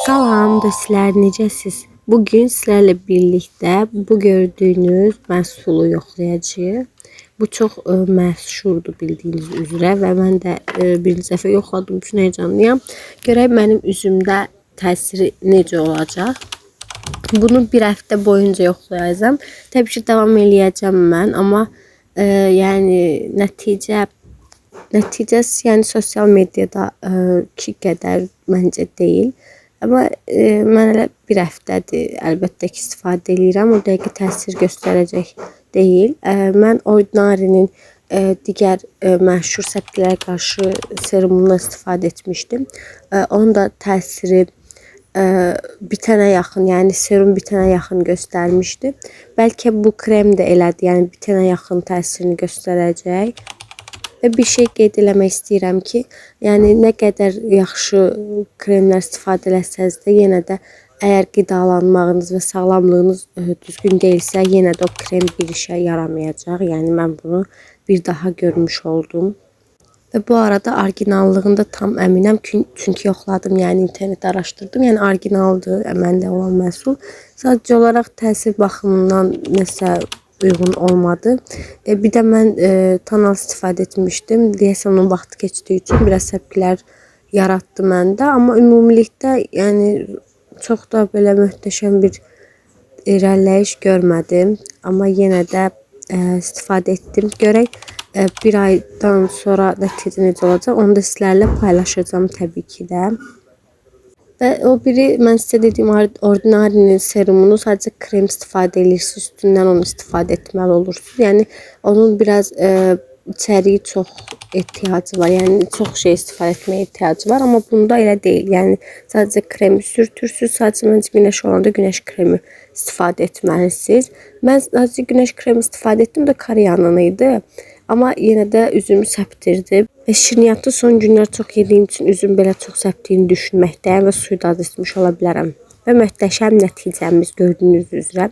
Salam dostlar, necəsiz? Bugün sizlerle birlikte bu gördüğünüz məhsulu yoxlayacağıq. Bu çox məşhurdur bildiyiniz üzrə və mən də birinci dəfə yoxladığım üçün heyecanlıyam. Görək mənim üzümdə təsiri necə olacaq. Bunu bir həftə boyunca yoxlayacağım. Təbii ki davam eləyəcəm mən, amma yəni nəticəsi yəni sosial mediada ki qədər məncə deyil. Amma mən elə bir həftədir əlbəttə ki istifadə edirəm. O dəqiqə təsir göstərəcək deyil. Mən Ordinary'nin digər məşhur səpkilərə qarşı serumundan istifadə etmişdim. Onun da təsiri bitənə yaxın, yəni serum bitənə yaxın göstərmişdi. Bəlkə bu krem də elədir, yəni bitənə yaxın təsirini göstərəcək. Və bir şey qeyd eləmək istəyirəm ki, yəni nə qədər yaxşı kremlər istifadə etsəz də, yenə də əgər qidalanmağınız və sağlamlığınız düzgün deyilsə, yenə də o krem bir işə yaramayacaq. Yəni mən bunu bir daha görmüş oldum. Və bu arada orijinallığında tam əminəm, çünki yoxladım, yəni internetdə araşdırdım. Yəni orijinaldır, məndə olan məhsul. Sadəcə olaraq təsir baxımından nəsə uyğun olmadı. Bir də mən tonal istifadə etmişdim. Deyəsən onun vaxtı keçdiyi üçün biraz səpkilər yarattı məndə. Amma ümumilikdə yəni çox da belə möhtəşəm bir irəliləyiş görmədim. Amma yenə də istifadə etdim. Görək bir aydan sonra nəticə necə olacaq, onu da sizlərlə paylaşacağım təbii ki də. Və o biri mən sizə dediyim Ordinary'nin serumunu sadəcə krem istifadə edirsiniz, üstündən onu istifadə etməli olursunuz. Yəni onun biraz içəriyi çox ehtiyacı var. Yəni çox şey istifadə etməyə ehtiyacı var, amma bunda elə deyil. Yəni sadəcə kremi sürtürsüz, sadəcə məncə günəş olanda günəş kremi istifadə etməlisiniz. Mən sadəcə günəş kremi istifadə etdim, də Koreyanın idi. Amma yenə də üzümü səptirdi. Və şirniyyatı son günlər çox yediyim üçün üzüm belə çox səpdiyini düşünməkdəyəm və suyu da az içmiş ola bilərəm. Və möhtəşəm nəticəmiz gördüyünüz üzrə.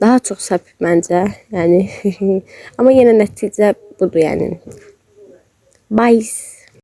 Daha çox səpib məncə. Yəni amma yenə nəticə budur yəni. Bye.